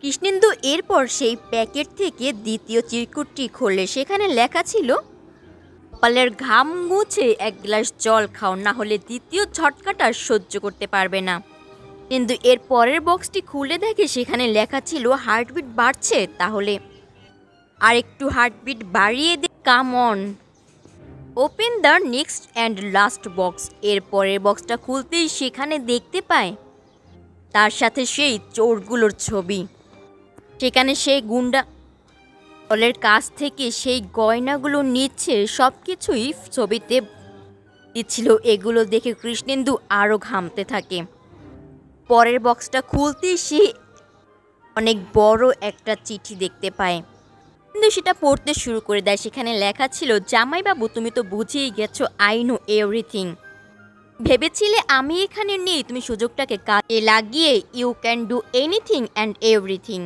কৃষ্ণেন্দু এরপর সেই প্যাকেট থেকে দ্বিতীয় চিরকুটটি খোলে। সেখানে লেখা ছিল, কপালের ঘাম মুছে এক গ্লাস জল খাও, না হলে দ্বিতীয় ঝটকাটা সহ্য করতে পারবে না। কিন্তু এর পরের বক্সটি খুলে দেখে সেখানে লেখা ছিল, হার্টবিট বাড়ছে, তাহলে আর একটু হার্টবিট বাড়িয়ে দে, come on, open the next and last box. এর পরের বক্সটা খুলতেই সেখানে দেখতে পায় তার সাথে সেই চোরগুলোর ছবি। সেখানে সেই গুন্ডা দলের কাছ থেকে সেই গয়নাগুলো নিচ্ছে, সব কিছুই ছবিতে দিচ্ছিল। এগুলো দেখে কৃষ্ণেন্দু আরও ঘামতে থাকে। পরের বক্সটা খুলতেই সে অনেক বড় একটা চিঠি দেখতে পায়, কিন্তু সেটা পড়তে শুরু করে দেয়। সেখানে লেখা ছিল, জামাইবাবু তুমি তো বুঝেই গেছো, আই নো এভরিথিং। ভেবেছিলে আমি এখানে নেই, তুমি সুযোগটাকে কাজে লাগিয়ে you can do anything and everything.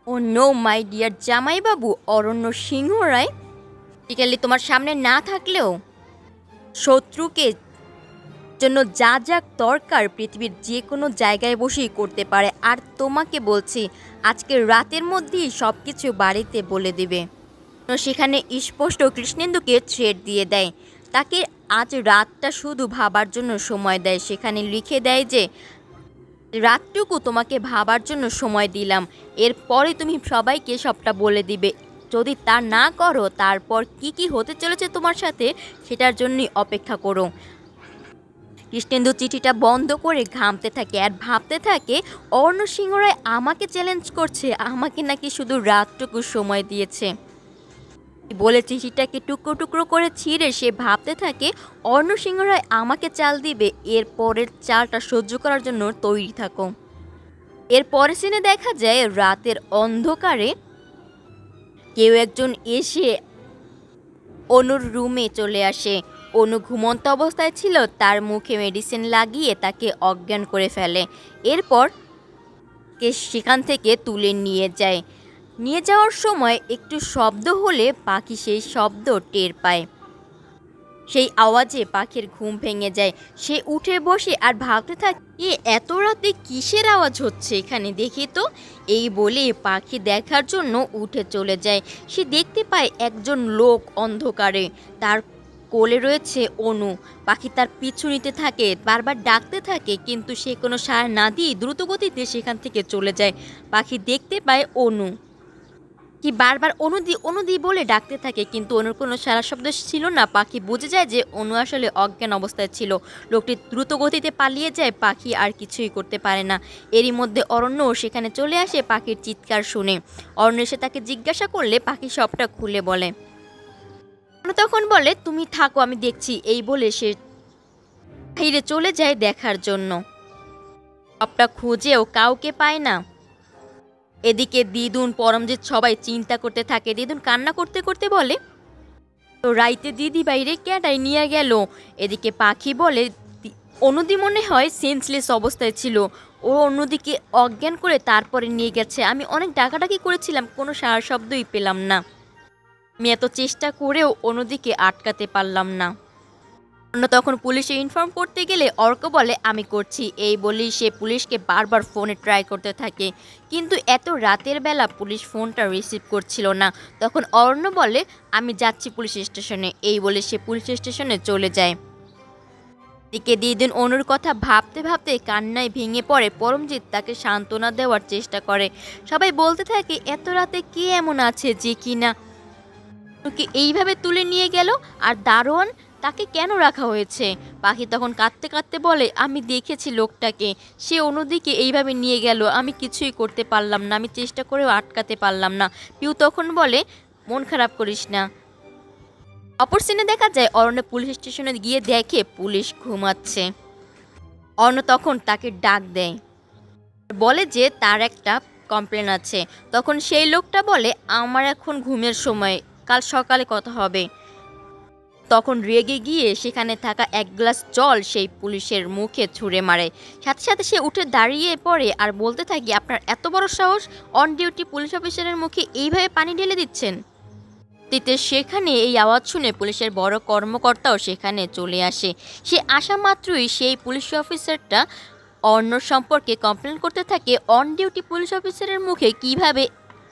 Oh no my dear জামাইবাবু, অরণ্য সিংহ রায় প্র্যাকটিক্যালি তোমার সামনে না থাকলেও শত্রুকে জন্য যা যা দরকার পৃথিবীর যে কোনো জায়গায় বসেই করতে পারে। আর তোমাকে বলছি, আজকের রাতের মধ্যেই সব কিছু বাড়িতে বলে দেবে। সেখানে স্পষ্ট কৃষ্ণেন্দুকে থ্রেট দিয়ে দেয়, তাকে আজ রাতটা শুধু ভাবার জন্য সময় দেয়। সেখানে লিখে দেয় যে, রাতটুকু তোমাকে ভাবার জন্য সময় দিলাম, এরপরে তুমি সবাইকে সবটা বলে দিবে। যদি তা না করো, তারপর কি কি হতে চলেছে তোমার সাথে, সেটার জন্যই অপেক্ষা করো। কৃষ্ণেন্দু চিঠিটা বন্ধ করে ঘামতে থাকে আর ভাবতে থাকে, অরণ্য সিংহ রায় আমাকে চ্যালেঞ্জ করছে, আমাকে নাকি শুধু রাতটুকু সময় দিয়েছে বলে চিঠিটাকে টুকরো টুকরো করে ছিঁড়ে সে ভাবতে থাকে, অরণ্য সিংহ রায় আমাকে চাল দিবে, এর পরের চালটা সহ্য করার জন্য তৈরি থাকো। এর পরের সিনে দেখা যায়, রাতের অন্ধকারে কেউ একজন এসে অনুর রুমে চলে আসে। অনু ঘুমন্ত অবস্থায় ছিল, তার মুখে মেডিসিন লাগিয়ে তাকে অজ্ঞান করে ফেলে। এরপর কে সেখান থেকে তুলে নিয়ে যাওয়ার সময় একটু শব্দ হলে পাখি সেই শব্দ টের পায়। সেই আওয়াজে পাখির ঘুম ভেঙে যায়। সে উঠে বসে আর ভাবতে থাকে, এত রাতে কিসের আওয়াজ হচ্ছে এখানে, দেখি তো। এই বলে পাখি দেখার জন্য উঠে চলে যায়। সে দেখতে পায় একজন লোক অন্ধকারে, তার কোলে রয়েছে অনু। পাখি তার পিছু নিতে থাকে, বারবার ডাকতে থাকে, কিন্তু সে কোনো সাড়া না দিয়ে দ্রুতগতিতে সেখান থেকে চলে যায়। পাখি দেখতে পায় অনু কি বারবার অনুদি বলে ডাকতে থাকে, কিন্তু অনুর কোনো সারা শব্দ ছিল না। পাখি বুঝে যায় যে অনু আসলে অজ্ঞান অবস্থায় ছিল। লোকটি দ্রুত গতিতে পালিয়ে যায়, পাখি আর কিছুই করতে পারে না। এরই মধ্যে অরণ্য সেখানে চলে আসে পাখির চিৎকার শুনে। অরণ্য এসে তাকে জিজ্ঞাসা করলে পাখি সবটা খুলে বলে। তখন বলে, তুমি থাকো, আমি দেখছি। এই বলে সে বাইরে চলে যায় দেখার জন্য। সবটা খুঁজেও কাউকে পায় না। এদিকে দিদুন পরমজিৎ সবাই চিন্তা করতে থাকে। দিদুন কান্না করতে করতে বলে, তো রাইতে দিদি বাইরে ক্যাটাই নিয়ে গেল। এদিকে পাখি বলে, অনুদি মনে হয় সেন্সলেস অবস্থায় ছিল, ও অন্যদিকে অজ্ঞান করে তারপরে নিয়ে গেছে। আমি অনেক ডাকাডাকি করেছিলাম, কোনো সারা শব্দই পেলাম না। আমি এত চেষ্টা করেও অন্যদিকে আটকাতে পারলাম না। তখন পুলিশে ইনফর্ম করতে গেলে অর্ক বলে, আমি করছি। এই বলেই সে পুলিশকে বারবার ফোনে ট্রাই করতে থাকে, কিন্তু এত রাতের বেলা পুলিশ ফোনটা রিসিভ করছিল না। তখন অরণ্য বলে, আমি যাচ্ছি পুলিশ স্টেশনে। এই বলে সে পুলিশ স্টেশনে চলে যায়। দিকে দিদিন অনুর কথা ভাবতে ভাবতে কান্নায় ভেঙে পড়ে। পরমজিৎ তাকে সান্ত্বনা দেওয়ার চেষ্টা করে। সবাই বলতে থাকে, এত রাতে কে এমন আছে যে কিনা ওকে এইভাবে তুলে নিয়ে গেল, আর দারোয়ান তাকে কেন রাখা হয়েছে। পাখি তখন কাঁদতে কাঁদতে বলে, আমি দেখেছি লোকটাকে, সে অন্যদিকে এইভাবে নিয়ে গেল, আমি কিছুই করতে পারলাম না, আমি চেষ্টা করেও আটকাতে পারলাম না। পিউ তখন বলে, মন খারাপ করিস না। অপর সিনে দেখা যায়, অরণ্য পুলিশ স্টেশনে গিয়ে দেখে পুলিশ ঘুমাচ্ছে। অরণ্য তখন তাকে ডাক দেয়, বলে যে তার একটা কমপ্লেন আছে। তখন সেই লোকটা বলে, আমার এখন ঘুমের সময়, কাল সকালে কথা হবে। তখন রেগে গিয়ে সেখানে থাকা এক গ্লাস জল সেই পুলিশের মুখে ছুঁড়ে মারে। সাথে সাথে সে উঠে দাঁড়িয়ে পড়ে আর বলতে থাকে, আপনার এত বড় সাহস, অন ডিউটি পুলিশ অফিসারের মুখে এইভাবে পানি ঢেলে দিচ্ছেন। সেখানে এই আওয়াজ শুনে পুলিশের বড় কর্মকর্তাও সেখানে চলে আসে। সে আসা মাত্রই সেই পুলিশ অফিসারটা অর্ণব সম্পর্কে কমপ্লেন করতে থাকে অন ডিউটি পুলিশ অফিসারের মুখে কিভাবে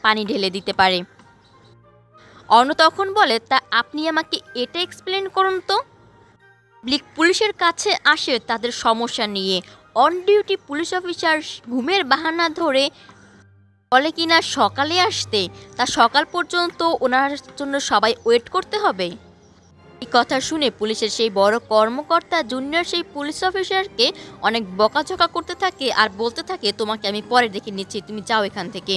পানি ঢেলে দিতে পারে। অর্ণব তখন বলে, তা আপনি আমাকে এটা এক্সপ্লেন করুন তো। পুলিশের কাছে আসে তাদের সমস্যা নিয়ে। অন ডিউটি পুলিশ অফিসার ঘুমের বাহানা ধরে বলে কিনা সকালে আসতে, তা সকাল পর্যন্ত ওনার জন্য সবাই ওয়েট করতে হবে। এই কথা শুনে পুলিশের সেই বড় কর্মকর্তা জুনিয়র সেই পুলিশ অফিসারকে অনেক বকাঝকা করতে থাকে আর বলতে থাকে, তোমাকে আমি পরে দেখে নিচ্ছি, তুমি যাও এখান থেকে।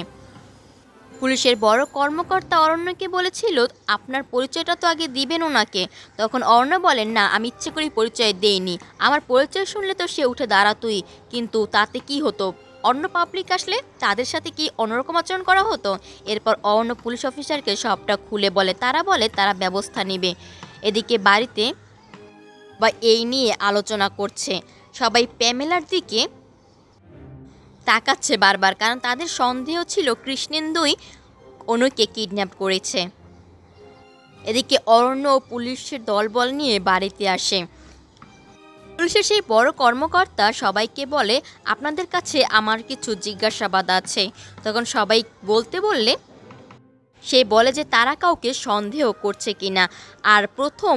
পুলিশের বড় কর্মকর্তা অরণ্যকে বলেছিল, আপনার পরিচয়টা তো আগে দিবেন ওনাকে। তখন অরণ্য বলেন, না, আমি ইচ্ছে করেই পরিচয় দেইনি, আমার পরিচয় শুনলে তো সে উঠে দাঁড়াতোই, কিন্তু তাতে কি হতো, অন্য পাবলিক আসলে তাদের সাথে কি অন্যরকম আচরণ করা হতো। এরপর অন্য পুলিশ অফিসারকে সবটা খুলে বলে, তারা ব্যবস্থা নেবে। এদিকে বাড়িতে এই নিয়ে আলোচনা করছে, সবাই প্যামেলার দিকে তাকাচ্ছে বারবার, কারণ তাদের সন্দেহ ছিল কৃষ্ণেন্দুই অনুকে কিডন্যাপ করেছে। এদিকে অরণ্য ও পুলিশের দলবল নিয়ে বাড়িতে আসে। পুলিশের সেই বড় কর্মকর্তা সবাইকে বলে, আপনাদের কাছে আমার কিছু জিজ্ঞাসাবাদ আছে। তখন সবাই বলতে বললে সে বলে যে তারা কাউকে সন্দেহ করছে কিনা, আর প্রথম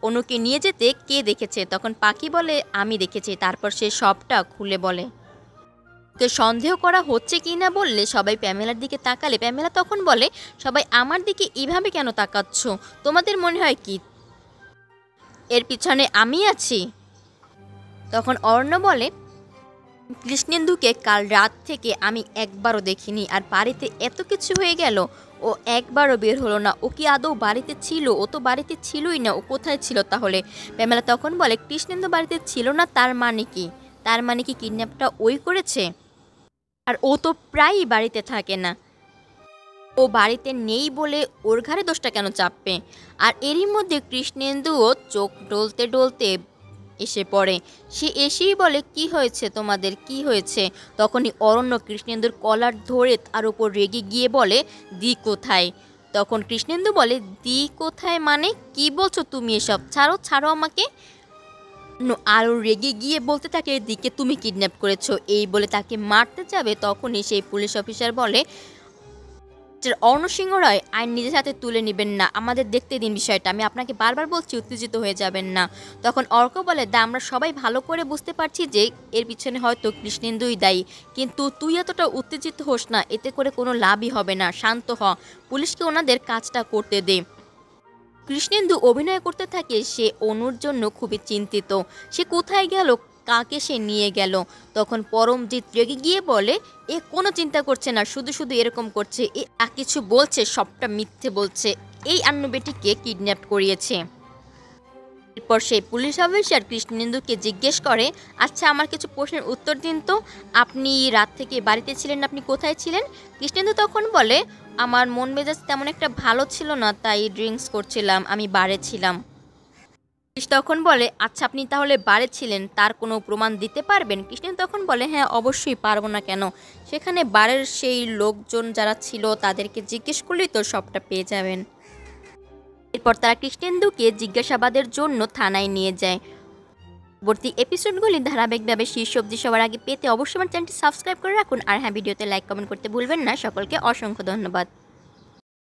অনুকে নিয়ে যেতে কে দেখেছে। তখন পাখি বলে, আমি দেখেছি। তারপর সে সবটা খুলে বলে। তো সন্দেহ করা হচ্ছে কি না বললে সবাই প্যামেলার দিকে তাকালে প্যামেলা তখন বলে, সবাই আমার দিকে এভাবে কেন তাকাচ্ছ, তোমাদের মনে হয় কি এর পিছনে আমি আছি? তখন অর্ণ বলে, কৃষ্ণেন্দুকে কাল রাত থেকে আমি একবারও দেখিনি, আর বাড়িতে এত কিছু হয়ে গেল ও একবারও বের হলো না। ও কি আদৌ বাড়িতে ছিল? ও তো বাড়িতে ছিলই না, ও কোথায় ছিল তাহলে? প্যামেলা তখন বলে, কৃষ্ণেন্দু বাড়িতে ছিল না তার মানে কি? তার মানে কি কিডন্যাপটা ওই করেছে? আর ও তো প্রায়ই বাড়িতে থাকে না, ও বাড়িতে নেই বলে ওর ঘাড়ে দোষটা কেন চাপবে? আর এরই মধ্যে কৃষ্ণেন্দুও চোখ ডলতে ডলতে এসে পড়ে। সে এসেই বলে, কি হয়েছে তোমাদের, কি হয়েছে? তখনই অরণ্য কৃষ্ণেন্দুর কলার ধরে তার উপর রেগে গিয়ে বলে, দি কোথায়? তখন কৃষ্ণেন্দু বলে, দি কোথায় মানে কি বলছো তুমি এসব? ছাড়ো ছাড়ো আমাকে। আরও রেগে গিয়ে বলতে থাকে, দিকে তুমি কিডন্যাপ করেছো। এই বলে তাকে মারতে যাবে, তখনই সেই পুলিশ অফিসার বলে, অর্ণ সিংহ রায়, আইন নিজের হাতে তুলে নেবেন না, আমাদের দেখতে দিন বিষয়টা, আমি আপনাকে বারবার বলছি উত্তেজিত হয়ে যাবেন না। তখন অর্ক বলে, আমরা সবাই ভালো করে বুঝতে পারছি যে এর পিছনে হয়তো কৃষ্ণেন্দুই দায়ী, কিন্তু তুই এতটা উত্তেজিত হোস না, এতে করে কোনো লাভই হবে না, শান্ত হ, পুলিশকে ওনাদের কাজটা করতে দে। কৃষ্ণেন্দু অভিনয় করতে থাকে সে অনুর জন্য খুবই চিন্তিত, সে কোথায় গেল, কাকে সে নিয়ে গেল। তখন পরমজিৎ রেগে গিয়ে বলে, এ কোনো চিন্তা করছে না, শুধু শুধু এরকম করছে, এ কিছু বলছে সবটা মিথ্যে বলছে, এই আন্নু বেটিকে কিডন্যাপ করিয়েছে। এরপর সেই পুলিশ অফিসার কৃষ্ণেন্দুকে জিজ্ঞেস করে, আচ্ছা আমার কিছু প্রশ্নের উত্তর দিন তো, আপনি রাত থেকে বাড়িতে ছিলেন, আপনি কোথায় ছিলেন? কৃষ্ণেন্দু তখন বলে, আমার মন মেজাজ তেমন একটা ভালো ছিল না, তাই ড্রিঙ্কস করছিলাম, আমি বারে ছিলাম। তখন বলে, আচ্ছা আপনি তাহলে বারে ছিলেন, তার কোনো প্রমাণ দিতে পারবেন? কৃষ্ণেন্দু তখন বলে, হ্যাঁ অবশ্যই, পারবো না কেন, সেখানে বারের সেই লোকজন যারা ছিল তাদেরকে জিজ্ঞেস করলেই তো সবটা পেয়ে যাবেন। এরপর তারা কৃষ্ণেন্দুকে জিজ্ঞাসাবাদের জন্য থানায় নিয়ে যায়। পরবর্তী এপিসোডগুলি ধারাবাহিকভাবে শীর্ষ অবধি সবার আগে পেতে অবশ্যই আমার চ্যানেলটি সাবস্ক্রাইব করে রাখুন। আর হ্যাঁ, ভিডিওতে লাইক কমেন্ট করতে ভুলবেন না। সকলকে অসংখ্য ধন্যবাদ।